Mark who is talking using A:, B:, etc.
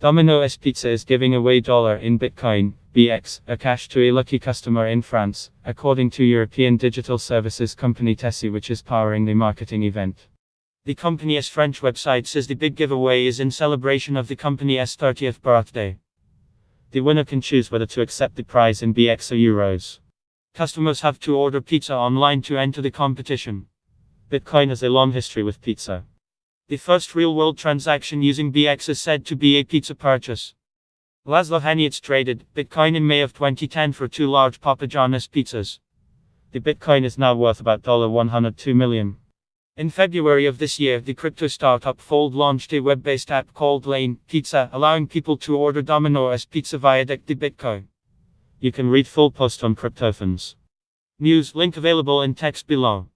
A: Domino's Pizza is giving away dollar in Bitcoin, BX, a cash to a lucky customer in France, according to European digital services company Tessie, which is powering the marketing event. The company's French website says the big giveaway is in celebration of the company's 30th birthday. The winner can choose whether to accept the prize in BX or euros. Customers have to order pizza online to enter the competition. Bitcoin has a long history with pizza. The first real-world transaction using BX is said to be a pizza purchase. Laszlo Haniec traded Bitcoin in May of 2010 for 2 large Papa John's pizzas. The Bitcoin is now worth about $102 million. In February of this year, the crypto startup Fold launched a web-based app called Lane Pizza, allowing people to order Domino's Pizza via the Bitcoin. You can read full post on CryptoFans News, link available in text below.